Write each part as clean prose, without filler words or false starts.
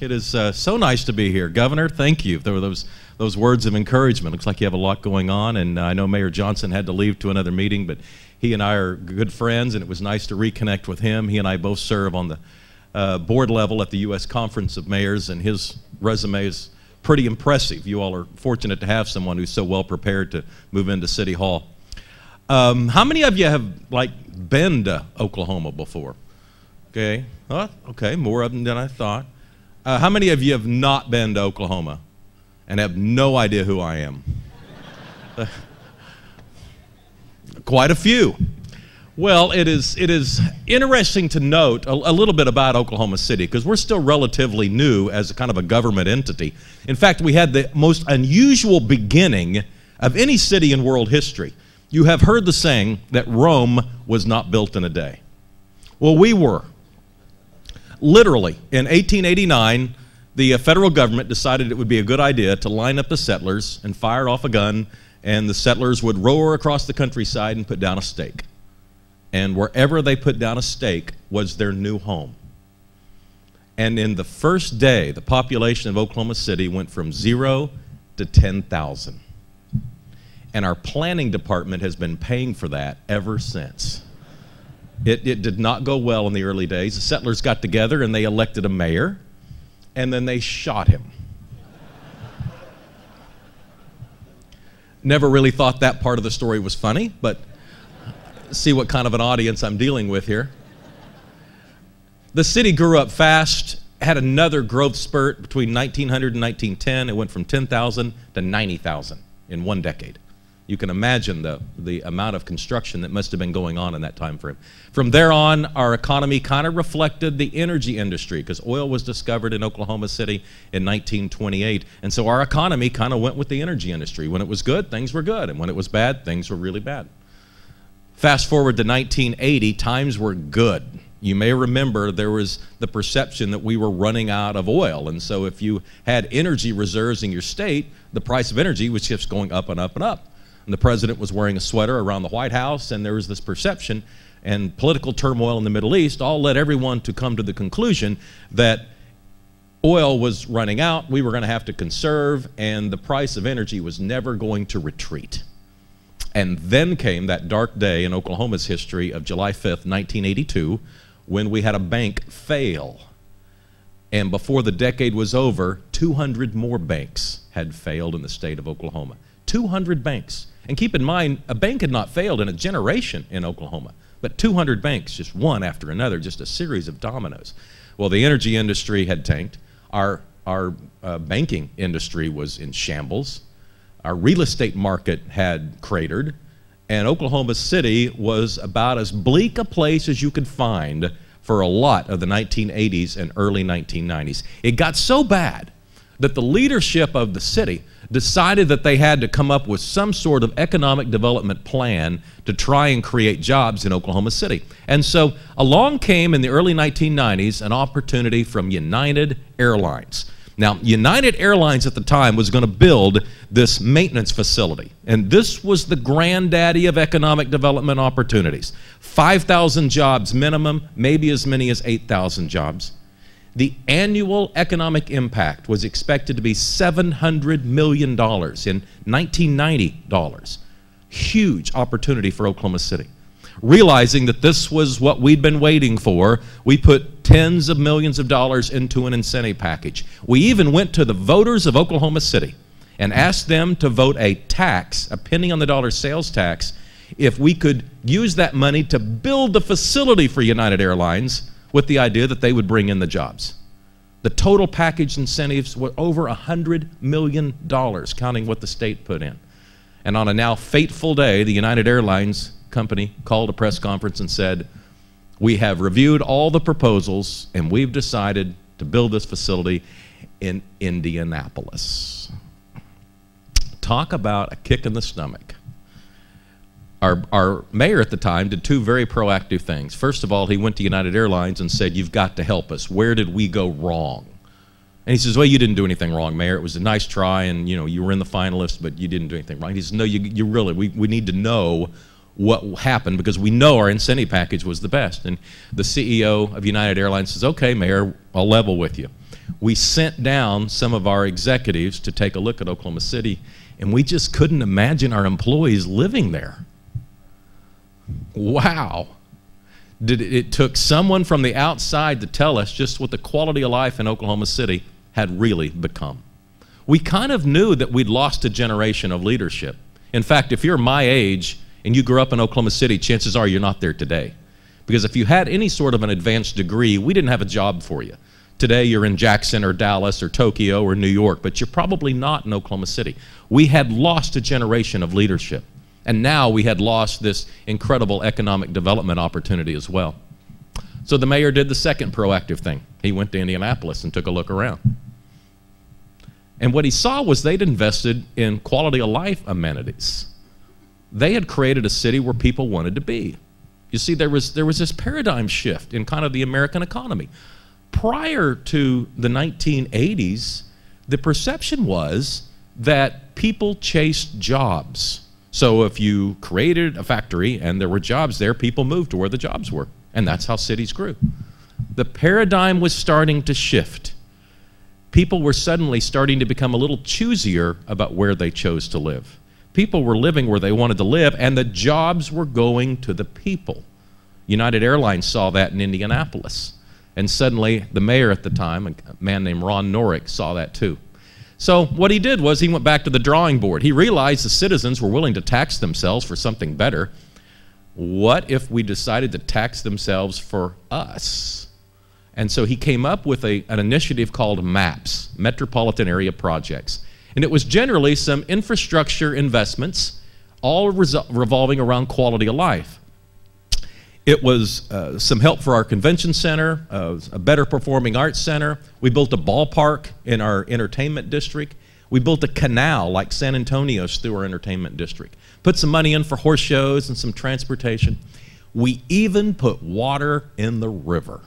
It is so nice to be here. Governor, thank you. There were those words of encouragement. Looks like you have a lot going on, and I know Mayor Johnson had to leave to another meeting, but he and I are good friends, and it was nice to reconnect with him. He and I both serve on the board level at the U.S. Conference of Mayors, and his resume is pretty impressive. You all are fortunate to have someone who's so well prepared to move into City Hall. How many of you have, been to Oklahoma before? Okay, okay, more of them than I thought. How many of you have not been to Oklahoma and have no idea who I am? Quite a few. Well, it is interesting to note a little bit about Oklahoma City, because we're still relatively new as a kind of a government entity. In fact, we had the most unusual beginning of any city in world history. You have heard the saying that Rome was not built in a day. Well, we were. Literally, in 1889, the federal government decided it would be a good idea to line up the settlers and fire off a gun, and the settlers would roar across the countryside and put down a stake. And wherever they put down a stake was their new home. And in the first day, the population of Oklahoma City went from 0 to 10,000. And our planning department has been paying for that ever since. It did not go well in the early days. The settlers got together and they elected a mayor, and then they shot him. Never really thought that part of the story was funny, but see what kind of an audience I'm dealing with here. The city grew up fast, had another growth spurt between 1900 and 1910. It went from 10,000 to 90,000 in one decade. You can imagine the amount of construction that must have been going on in that time frame. From there on, our economy kind of reflected the energy industry, because oil was discovered in Oklahoma City in 1928. And so our economy kind of went with the energy industry. When it was good, things were good. And when it was bad, things were really bad. Fast forward to 1980, times were good. You may remember there was the perception that we were running out of oil. And so if you had energy reserves in your state, the price of energy was just going up and up and up. And the president was wearing a sweater around the White House, and there was this perception, and political turmoil in the Middle East all led everyone to come to the conclusion that oil was running out, we were going to have to conserve, and the price of energy was never going to retreat. And then came that dark day in Oklahoma's history of July 5th, 1982, when we had a bank fail. And before the decade was over, 200 more banks had failed in the state of Oklahoma. 200 banks. And keep in mind, a bank had not failed in a generation in Oklahoma, but 200 banks, just one after another, just a series of dominoes. Well, the energy industry had tanked. Our banking industry was in shambles. Our real estate market had cratered, and Oklahoma City was about as bleak a place as you could find for a lot of the 1980s and early 1990s. It got so bad that the leadership of the city decided that they had to come up with some sort of economic development plan to try and create jobs in Oklahoma City. And so along came in the early 1990s an opportunity from United Airlines. Now, United Airlines at the time was going to build this maintenance facility, and this was the granddaddy of economic development opportunities. 5,000 jobs minimum, maybe as many as 8,000 jobs. The annual economic impact was expected to be $700 million in 1990 dollars. Huge opportunity for Oklahoma City. Realizing that this was what we'd been waiting for, we put tens of millions of dollars into an incentive package. We even went to the voters of Oklahoma City and asked them to vote a tax, a penny on the dollar sales tax, if we could use that money to build the facility for United Airlines, with the idea that they would bring in the jobs. The total package incentives were over $100 million, counting what the state put in. And on a now fateful day, the United Airlines company called a press conference and said, "We have reviewed all the proposals, and we've decided to build this facility in Indianapolis." Talk about a kick in the stomach. Our mayor at the time did two very proactive things. First of all, he went to United Airlines and said, "You've got to help us. Where did we go wrong?" And he says, "Well, you didn't do anything wrong, Mayor. It was a nice try, and you were in the finalists, but you didn't do anything wrong." He says, "No, you really, we need to know what happened, because we know our incentive package was the best." And the CEO of United Airlines says, "Okay, Mayor, I'll level with you. We sent down some of our executives to take a look at Oklahoma City, and we just couldn't imagine our employees living there. Wow. It took someone from the outside to tell us just what the quality of life in Oklahoma City had really become. We kind of knew that we'd lost a generation of leadership. In fact, if you're my age and you grew up in Oklahoma City, chances are you're not there today. Because if you had any sort of an advanced degree, we didn't have a job for you. Today you're in Jackson or Dallas or Tokyo or New York, but you're probably not in Oklahoma City. We had lost a generation of leadership. And now we had lost this incredible economic development opportunity as well. So the mayor did the second proactive thing. He went to Indianapolis and took a look around. And what he saw was they'd invested in quality of life amenities. They had created a city where people wanted to be. You see, there was this paradigm shift in kind of the American economy. Prior to the 1980s, the perception was that people chased jobs. So if you created a factory and there were jobs there, people moved to where the jobs were. And that's how cities grew. The paradigm was starting to shift. People were suddenly starting to become a little choosier about where they chose to live. People were living where they wanted to live, and the jobs were going to the people. United Airlines saw that in Indianapolis. And suddenly, the mayor at the time, a man named Ron Norick, saw that too. So what he did was he went back to the drawing board. He realized the citizens were willing to tax themselves for something better. What if we decided to tax themselves for us? And so he came up with an initiative called MAPS, Metropolitan Area Projects. And it was generally some infrastructure investments, all revolving around quality of life. It was some help for our convention center, a better performing arts center. We built a ballpark in our entertainment district. We built a canal like San Antonio's through our entertainment district. Put some money in for horse shows and some transportation. We even put water in the river.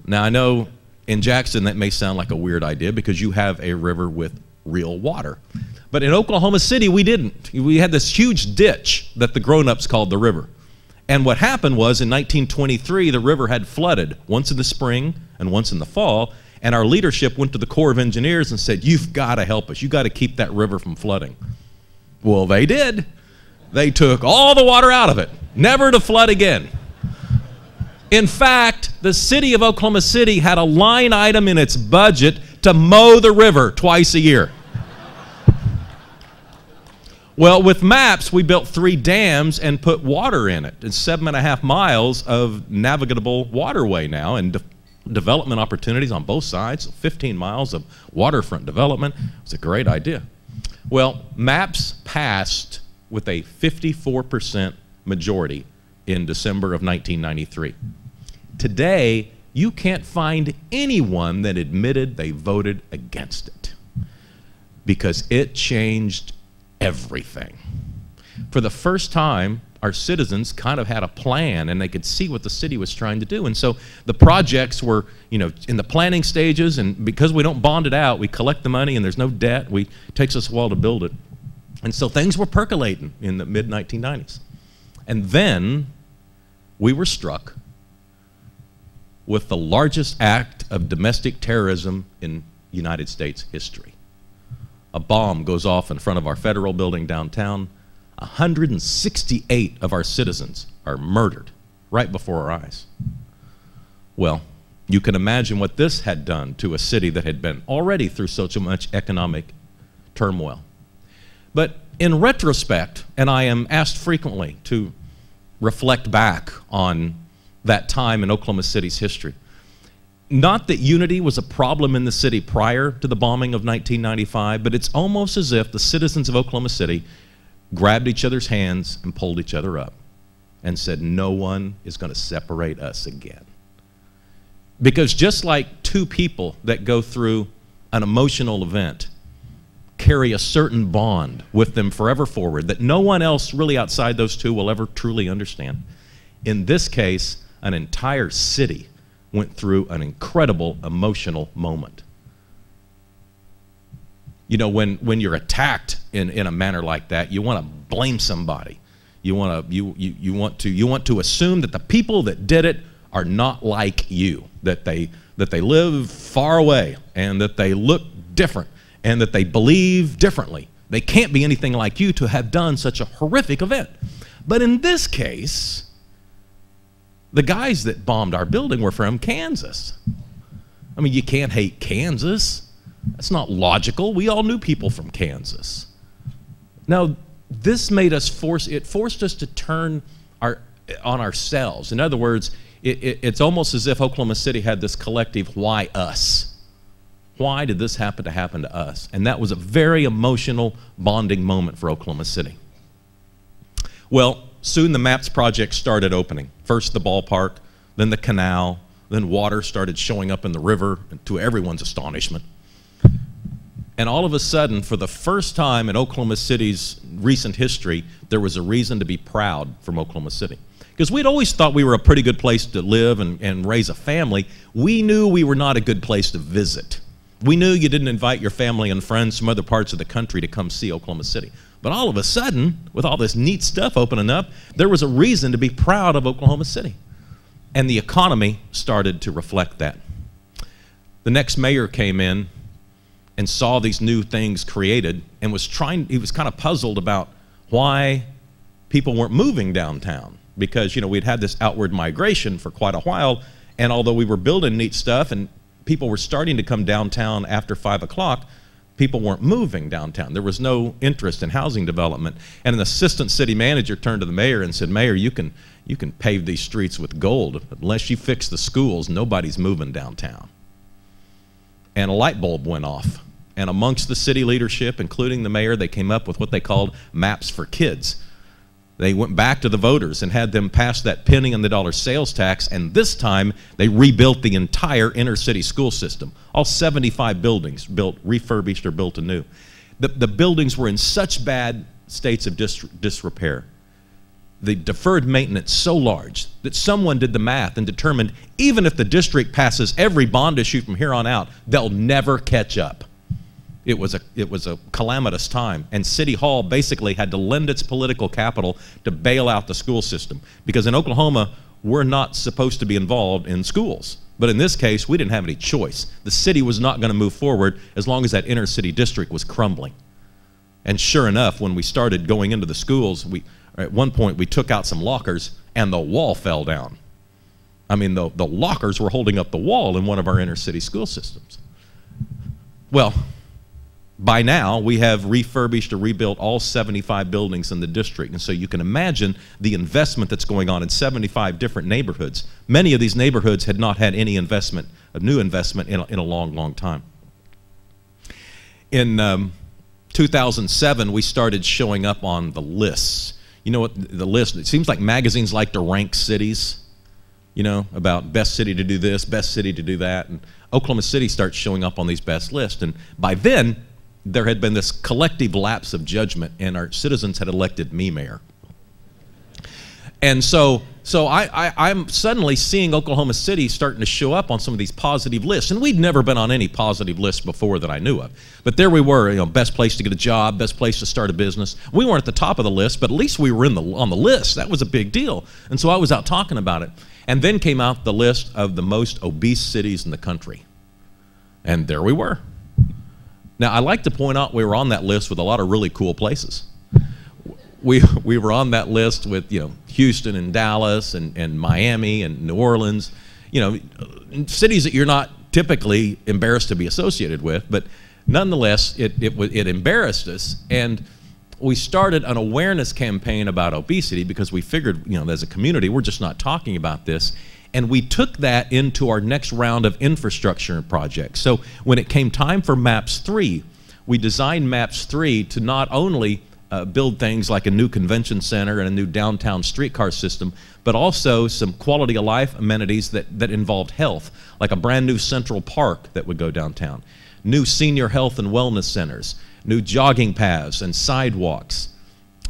Now I know in Jackson that may sound like a weird idea because you have a river with real water. But in Oklahoma City, we didn't. We had this huge ditch that the grown-ups called the river. And what happened was in 1923, the river had flooded, once in the spring and once in the fall, and our leadership went to the Corps of Engineers and said, you've got to help us. You've got to keep that river from flooding. Well, they did. They took all the water out of it, never to flood again. In fact, the city of Oklahoma City had a line item in its budget to mow the river twice a year. Well, with MAPS, we built 3 dams and put water in it. It's 7.5 miles of navigable waterway now and development opportunities on both sides, 15 miles of waterfront development. It's a great idea. Well, MAPS passed with a 54% majority in December of 1993. Today, you can't find anyone that admitted they voted against it because it changed everything. For the first time, our citizens kind of had a plan and they could see what the city was trying to do. And so the projects were, in the planning stages, and because we don't bond it out, we collect the money and there's no debt. It takes us a while to build it. And so things were percolating in the mid-1990s. And then we were struck with the largest act of domestic terrorism in United States history. A bomb goes off in front of our federal building downtown. 168 of our citizens are murdered right before our eyes. Well, you can imagine what this had done to a city that had been already through so much economic turmoil. But in retrospect, and I am asked frequently to reflect back on that time in Oklahoma City's history, not that unity was a problem in the city prior to the bombing of 1995, but it's almost as if the citizens of Oklahoma City grabbed each other's hands and pulled each other up and said, no one is going to separate us again. Because just like two people that go through an emotional event carry a certain bond with them forever forward that no one else really outside those two will ever truly understand, in this case, an entire city went through an incredible emotional moment. When you're attacked in a manner like that, you want to blame somebody. You want to assume that the people that did it are not like you, that they live far away, and that they look different, and that they believe differently. They can't be anything like you to have done such a horrific event. But in this case, the guys that bombed our building were from Kansas. I mean, you can't hate Kansas. That's not logical. We all knew people from Kansas. Now, this made us forced us to turn on ourselves. In other words, it's almost as if Oklahoma City had this collective, why us? Why did this happen to us? And that was a very emotional bonding moment for Oklahoma City. Well, soon the MAPS project started opening. First the ballpark, then the canal, then water started showing up in the river, to everyone's astonishment. And all of a sudden, for the first time in Oklahoma City's recent history, there was a reason to be proud from Oklahoma City. Because we'd always thought we were a pretty good place to live and raise a family. We knew we were not a good place to visit. We knew you didn't invite your family and friends from other parts of the country to come see Oklahoma City. But all of a sudden, with all this neat stuff opening up, there was a reason to be proud of Oklahoma City. And the economy started to reflect that. The next mayor came in and saw these new things created and he was kind of puzzled about why people weren't moving downtown. Because, we'd had this outward migration for quite a while, and although we were building neat stuff and people were starting to come downtown after 5 o'clock, people weren't moving downtown. There was no interest in housing development. And an assistant city manager turned to the mayor and said, Mayor, you can pave these streets with gold, but unless you fix the schools, nobody's moving downtown. And a light bulb went off. And amongst the city leadership, including the mayor, they came up with what they called Maps for Kids. They went back to the voters and had them pass that penny on the dollar sales tax, and this time they rebuilt the entire inner city school system. All 75 buildings built, refurbished, or built anew. The buildings were in such bad states of disrepair. The deferred maintenance so large that someone did the math and determined even if the district passes every bond issue from here on out, they'll never catch up. It was a calamitous time, and City Hall basically had to lend its political capital to bail out the school system, because in Oklahoma we're not supposed to be involved in schools, but in this case we didn't have any choice. The city was not going to move forward as long as that inner city district was crumbling. And sure enough, when we started going into the schools, at one point we took out some lockers and the wall fell down. I mean, the lockers were holding up the wall in one of our inner city school systems. Well, by now, we have refurbished or rebuilt all 75 buildings in the district, and so you can imagine the investment that's going on in 75 different neighborhoods. Many of these neighborhoods had not had any investment, a new investment, in a long, long time. In 2007, we started showing up on the lists. You know what, the list, it seems like magazines like to rank cities, about best city to do this, best city to do that, and Oklahoma City starts showing up on these best lists, and by then, there had been this collective lapse of judgment, and our citizens had elected me mayor. And so I'm suddenly seeing Oklahoma City starting to show up on some of these positive lists, and we'd never been on any positive list before that I knew of. But there we were, best place to get a job, best place to start a business. We weren't at the top of the list, but at least we were on the list. That was a big deal. And so I was out talking about it. And then came out the list of the most obese cities in the country. And there we were. Now, I like to point out we were on that list with a lot of really cool places. We were on that list with, Houston and Dallas and Miami and New Orleans, cities that you're not typically embarrassed to be associated with, but nonetheless, it embarrassed us. And we started an awareness campaign about obesity because we figured, as a community, we're just not talking about this. And we took that into our next round of infrastructure projects. So when it came time for MAPS 3, we designed MAPS 3 to not only build things like a new convention center and a new downtown streetcar system, but also some quality of life amenities that involved health, like a brand new Central Park that would go downtown, new senior health and wellness centers, new jogging paths and sidewalks.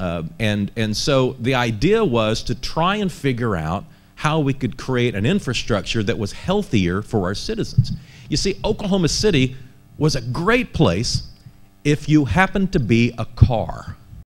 And so the idea was to try and figure out how we could create an infrastructure that was healthier for our citizens. You see, Oklahoma City was a great place if you happened to be a car.